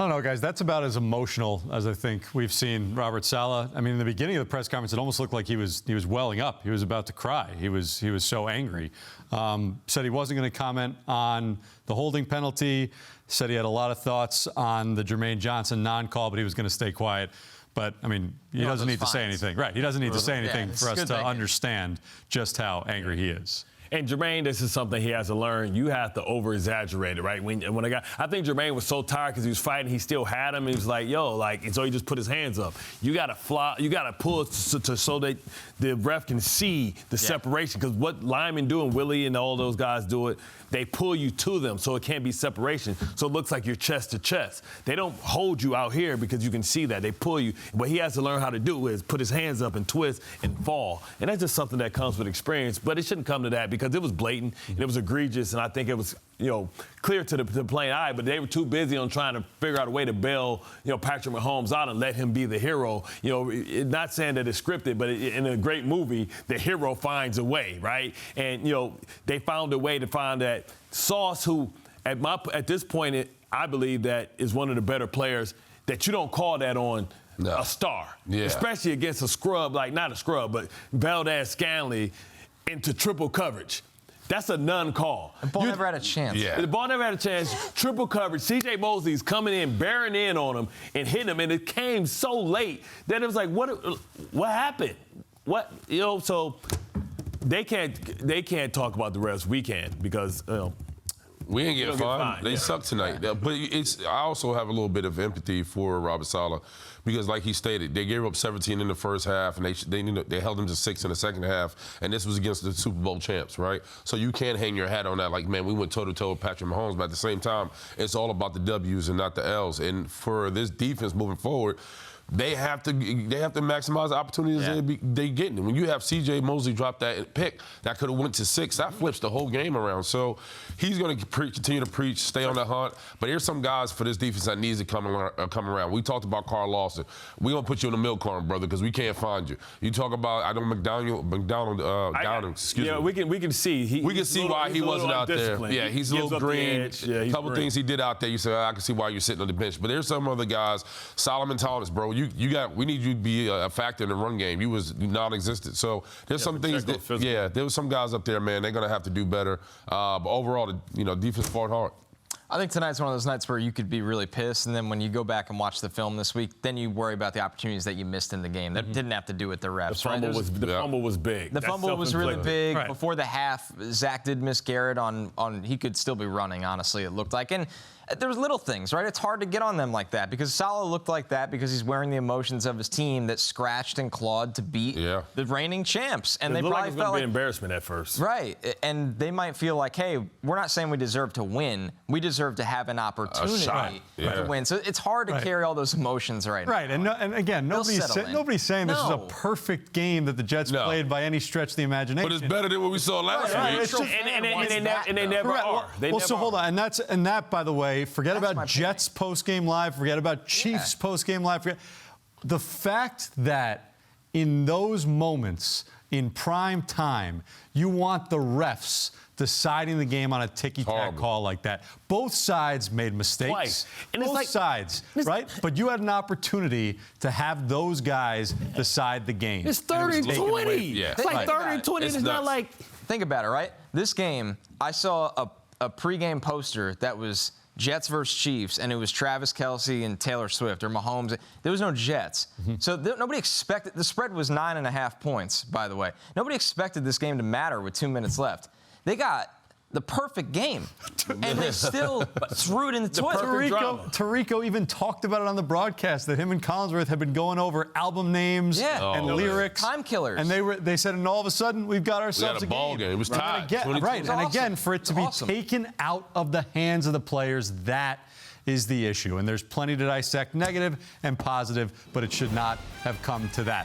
I don't know, guys. That's about as emotional as I think we've seen Robert Saleh. I mean, in the beginning of the press conference, it almost looked like he was welling up. He was about to cry. He was so angry. Said he wasn't going to comment on the holding penalty. Said he had a lot of thoughts on the Jermaine Johnson non-call, but he was going to stay quiet. But, I mean, he doesn't need to say anything. Right, he doesn't need to say anything for us to understand just how angry he is. And Jermaine, this is something he has to learn. You have to over-exaggerate it, right? When I think Jermaine was so tired because he was fighting, he still had him. He was like, yo, and so he just put his hands up. You got to pull so that the ref can see the separation. Because what Lyman do and Willie and all those guys do it, they pull you to them so it can't be separation. So it looks like you're chest to chest. They don't hold you out here because you can see that. They pull you. What he has to learn how to do is put his hands up and twist and fall. And that's just something that comes with experience. But it shouldn't come to that because it was blatant and it was egregious. And I think it was, clear to the plain eye. But they were too busy on trying to figure out a way to bail, Patrick Mahomes out and let him be the hero. Not saying that it's scripted, but in a great movie, the hero finds a way, right? And, they found a way to find that Sauce, who at this point, I believe that is one of the better players that you don't call that on a star, especially against a scrub, not a scrub, but Valdez-Scanlon into triple coverage. That's a non-call. The ball never had a chance. Yeah. The ball never had a chance. Triple coverage. C.J. Mosley's coming in, bearing in on him and hitting him, and it came so late that it was like, what happened? What, so they can't talk about the refs. We can because, we ain't get fined. They suck tonight. But I also have a little bit of empathy for Robert Saleh because, like he stated, they gave up 17 in the first half, and they held them to 6 in the second half, and this was against the Super Bowl champs, right? So you can't hang your hat on that like, man, we went toe-to-toe with Patrick Mahomes, but at the same time, it's all about the W's and not the L's. And for this defense moving forward, they have to maximize the opportunities they get. And when you have C.J. Mosley drop that pick, that could have went to 6. That flips the whole game around. So he's going to continue to preach, stay on the hunt. But here's some guys for this defense that needs to come around. We talked about Carl Lawson. We're going to put you in the milk carton, brother, because we can't find you. You talk about, we can see. We can see why he wasn't out there. Yeah, he's a little green. A couple things he did out there, you say, I can see why you're sitting on the bench. But there's some other guys. Solomon Thomas, bro, we need you to be a factor in the run game. You was non-existent. So there's some things there was some guys up there, man, they're going to have to do better. But overall, defense fought hard. I think tonight's one of those nights where you could be really pissed, and then when you go back and watch the film this week, then you worry about the opportunities that you missed in the game. That didn't have to do with the refs. The fumble was big. The fumble was really big. Right. Before the half, Zach did miss Garrett on he could still be running, honestly, it looked like. And there was little things, right? It's hard to get on them like that because Saleh looked like that because he's wearing the emotions of his team that scratched and clawed to beat the reigning champs. And they probably felt like an embarrassment at first. Right. And they might feel like, hey, we're not saying we deserve to win. We deserve to have an opportunity to win. So it's hard to carry all those emotions right now. Right. And again, nobody's saying this is a perfect game that the Jets played by any stretch of the imagination. But it's better than what we saw last week. And they never are. So hold on. And that, by the way, forget about Jets post-game live. Forget about Chiefs post-game live. The fact that in those moments, in prime time, you want the refs deciding the game on a ticky-tack call like that. Both sides made mistakes. Twice. And both sides, right? But you had an opportunity to have those guys decide the game. It's 3rd and 20. Yeah. It's like 3rd and 20. It's not like... Think about it, right? This game, I saw a pregame poster that was Jets versus Chiefs, and it was Travis Kelce and Taylor Swift or Mahomes. There was no Jets. So nobody expected – the spread was 9.5 points, by the way. Nobody expected this game to matter with 2 minutes left. They got the perfect game, and they still threw it in the toilet. Tirico even talked about it on the broadcast that him and Collinsworth had been going over album names and lyrics. Time killers. And they said, and all of a sudden, we've got ourselves a ball game. It was tied. Right, and again, for it to be taken out of the hands of the players, that is the issue. And there's plenty to dissect, negative and positive, but it should not have come to that.